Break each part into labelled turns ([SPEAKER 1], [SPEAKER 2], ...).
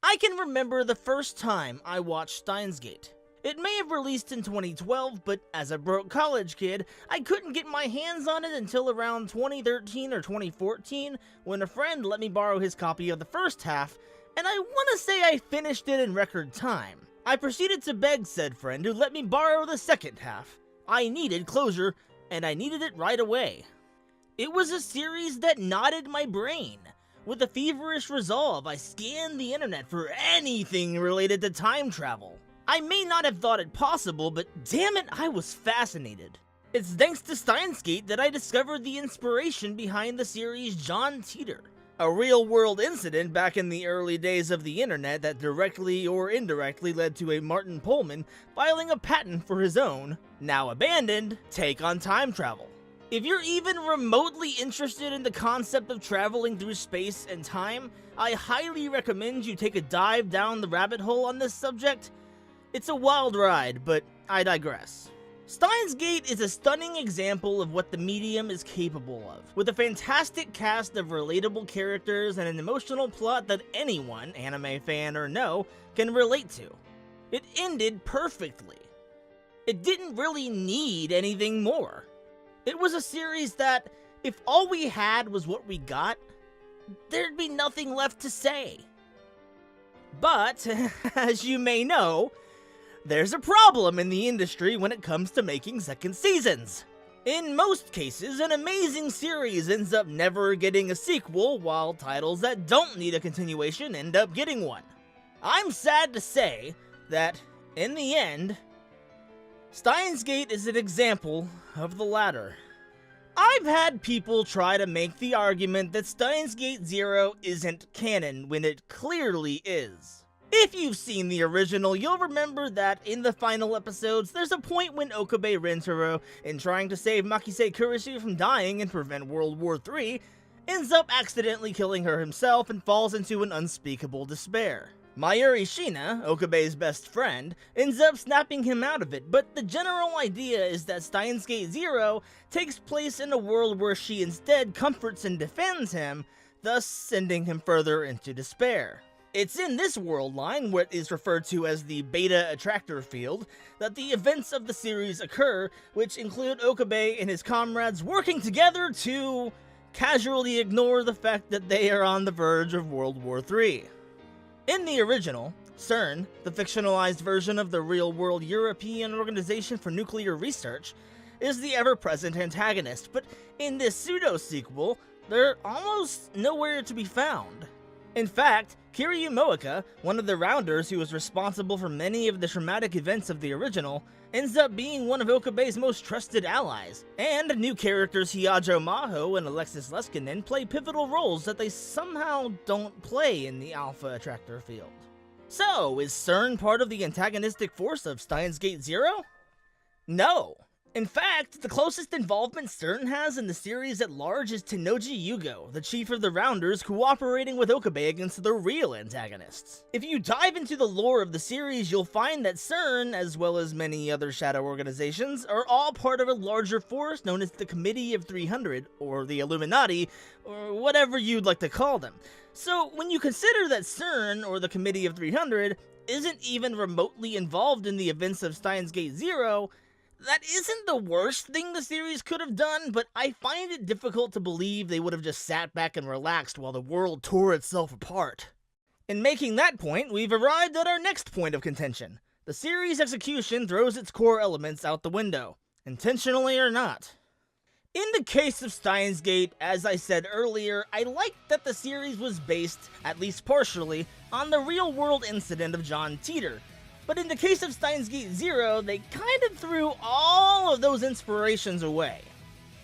[SPEAKER 1] I can remember the first time I watched Steins Gate. It may have released in 2012, but as a broke college kid, I couldn't get my hands on it until around 2013 or 2014, when a friend let me borrow his copy of the first half, and I want to say I finished it in record time. I proceeded to beg said friend to let me borrow the second half. I needed closure, and I needed it right away. It was a series that knotted my brain. With a feverish resolve, I scanned the internet for anything related to time travel. I may not have thought it possible, but damn it, I was fascinated. It's thanks to Steins Gate that I discovered the inspiration behind the series John Teeter, a real-world incident back in the early days of the internet that directly or indirectly led to a Martin Pullman filing a patent for his own, now abandoned, take on time travel. If you're even remotely interested in the concept of traveling through space and time, I highly recommend you take a dive down the rabbit hole on this subject. It's a wild ride, but I digress. Steins Gate is a stunning example of what the medium is capable of, with a fantastic cast of relatable characters and an emotional plot that anyone, anime fan or no, can relate to. It ended perfectly. It didn't really need anything more. It was a series that, if all we had was what we got, there'd be nothing left to say. But, as you may know, there's a problem in the industry when it comes to making second seasons. In most cases, an amazing series ends up never getting a sequel, while titles that don't need a continuation end up getting one. I'm sad to say that, in the end, Steins Gate is an example of the latter. I've had people try to make the argument that Steins Gate Zero isn't canon when it clearly is. If you've seen the original, you'll remember that in the final episodes, there's a point when Okabe Rentaro, in trying to save Makise Kurishi from dying and prevent World War III, ends up accidentally killing her himself and falls into an unspeakable despair. Mayuri Shina, Okabe's best friend, ends up snapping him out of it, but the general idea is that Steins Gate Zero takes place in a world where she instead comforts and defends him, thus sending him further into despair. It's in this world line, what is referred to as the Beta Attractor Field, that the events of the series occur, which include Okabe and his comrades working together to casually ignore the fact that they are on the verge of World War III. In the original, CERN, the fictionalized version of the real-world European Organization for Nuclear Research, is the ever-present antagonist, but in this pseudo-sequel, they're almost nowhere to be found. In fact, Kiryu Moeka, one of the Rounders who was responsible for many of the traumatic events of the original, ends up being one of Okabe's most trusted allies, and new characters Hiajo Maho and Alexis Leskinen play pivotal roles that they somehow don't play in the Alpha Attractor Field. So, is CERN part of the antagonistic force of Steins Gate Zero? No. In fact, the closest involvement CERN has in the series at large is Tennoji Yugo, the chief of the Rounders, cooperating with Okabe against the real antagonists. If you dive into the lore of the series, you'll find that CERN, as well as many other shadow organizations, are all part of a larger force known as the Committee of 300, or the Illuminati, or whatever you'd like to call them. So, when you consider that CERN, or the Committee of 300, isn't even remotely involved in the events of Steins Gate Zero, that isn't the worst thing the series could have done, but I find it difficult to believe they would have just sat back and relaxed while the world tore itself apart. In making that point, we've arrived at our next point of contention. The series' execution throws its core elements out the window, intentionally or not. In the case of Steins Gate, as I said earlier, I liked that the series was based, at least partially, on the real-world incident of John Teeter. But in the case of Steins Gate Zero, they kind of threw all of those inspirations away.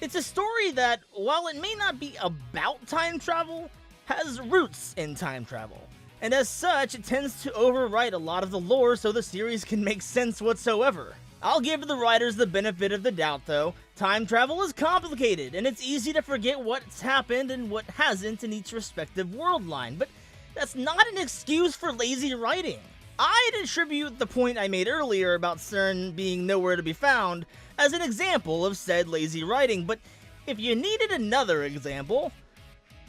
[SPEAKER 1] It's a story that, while it may not be about time travel, has roots in time travel. And as such, it tends to overwrite a lot of the lore so the series can make sense whatsoever. I'll give the writers the benefit of the doubt though. Time travel is complicated, and it's easy to forget what's happened and what hasn't in each respective world line, but that's not an excuse for lazy writing. I'd attribute the point I made earlier about CERN being nowhere to be found as an example of said lazy writing, but if you needed another example,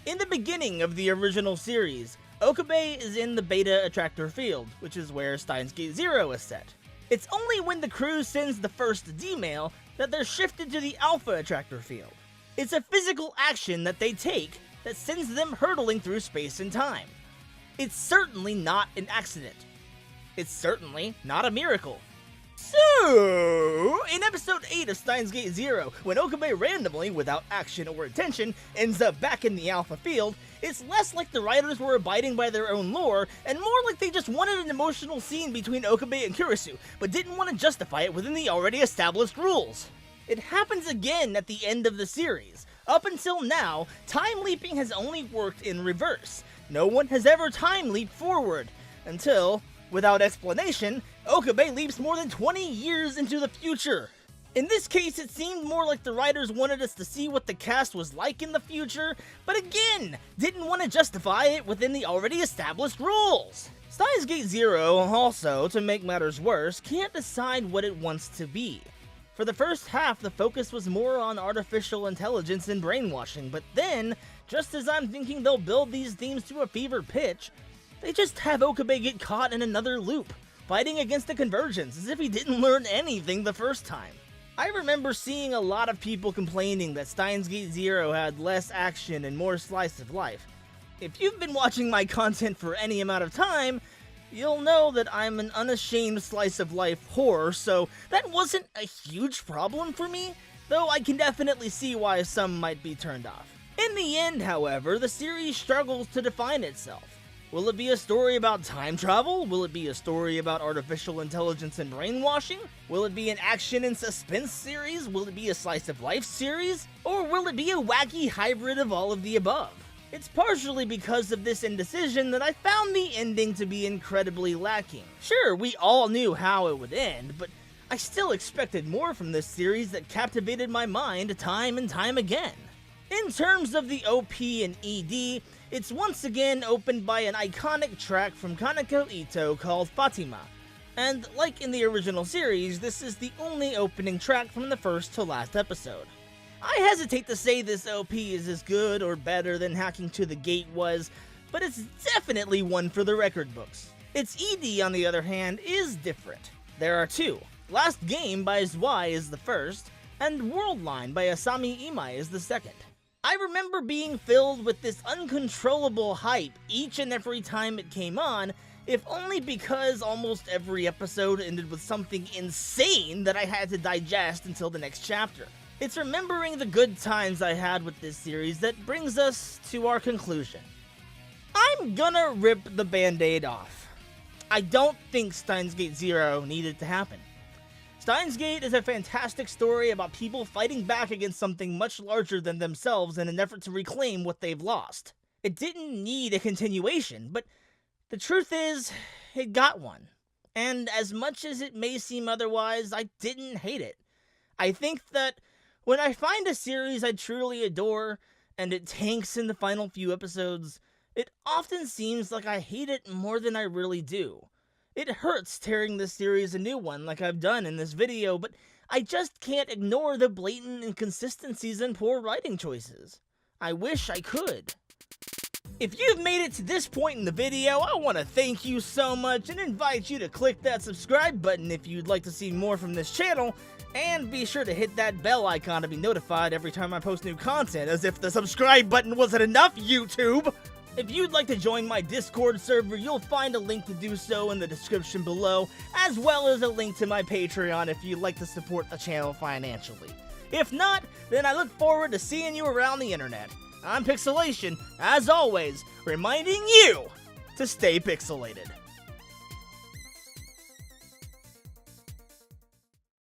[SPEAKER 1] in the beginning of the original series, Okabe is in the beta attractor field, which is where Steins Gate 0 is set. It's only when the crew sends the first D-mail that they're shifted to the alpha attractor field. It's a physical action that they take that sends them hurtling through space and time. It's certainly not an accident. It's certainly not a miracle. So, in episode 8 of Steins Gate 0, when Okabe randomly, without action or intention, ends up back in the alpha field, it's less like the writers were abiding by their own lore, and more like they just wanted an emotional scene between Okabe and Kurisu, but didn't want to justify it within the already established rules. It happens again at the end of the series. Up until now, time leaping has only worked in reverse. No one has ever time leaped forward, until, without explanation, Okabe leaps more than 20 years into the future. In this case, it seemed more like the writers wanted us to see what the cast was like in the future, but again, didn't want to justify it within the already established rules. Steins Gate 0, also, to make matters worse, can't decide what it wants to be. For the first half, the focus was more on artificial intelligence and brainwashing, but then, just as I'm thinking they'll build these themes to a fever pitch, they just have Okabe get caught in another loop, fighting against the convergence as if he didn't learn anything the first time. I remember seeing a lot of people complaining that Steins Gate 0 had less action and more slice of life. If you've been watching my content for any amount of time, you'll know that I'm an unashamed slice of life whore, so that wasn't a huge problem for me, though I can definitely see why some might be turned off. In the end, however, the series struggles to define itself. Will it be a story about time travel? Will it be a story about artificial intelligence and brainwashing? Will it be an action and suspense series? Will it be a slice of life series? Or will it be a wacky hybrid of all of the above? It's partially because of this indecision that I found the ending to be incredibly lacking. Sure, we all knew how it would end, but I still expected more from this series that captivated my mind time and time again. In terms of the OP and ED, it's once again opened by an iconic track from Kaneko Ito called Fatima. And like in the original series, this is the only opening track from the first to last episode. I hesitate to say this OP is as good or better than Hacking to the Gate was, but it's definitely one for the record books. Its ED, on the other hand, is different. There are two. Last Game by Zwei is the first, and World Line by Asami Imai is the second. I remember being filled with this uncontrollable hype each and every time it came on, if only because almost every episode ended with something insane that I had to digest until the next chapter. It's remembering the good times I had with this series that brings us to our conclusion. I'm gonna rip the band-aid off. I don't think Steins Gate 0 needed to happen. Steins Gate is a fantastic story about people fighting back against something much larger than themselves in an effort to reclaim what they've lost. It didn't need a continuation, but the truth is, it got one. And as much as it may seem otherwise, I didn't hate it. I think that when I find a series I truly adore, and it tanks in the final few episodes, it often seems like I hate it more than I really do. It hurts tearing this series a new one like I've done in this video, but I just can't ignore the blatant inconsistencies and poor writing choices. I wish I could. If you've made it to this point in the video, I want to thank you so much and invite you to click that subscribe button if you'd like to see more from this channel, and be sure to hit that bell icon to be notified every time I post new content, as if the subscribe button wasn't enough, YouTube! If you'd like to join my Discord server, you'll find a link to do so in the description below, as well as a link to my Patreon if you'd like to support the channel financially. If not, then I look forward to seeing you around the internet. I'm Pixelation, as always, reminding you to stay pixelated.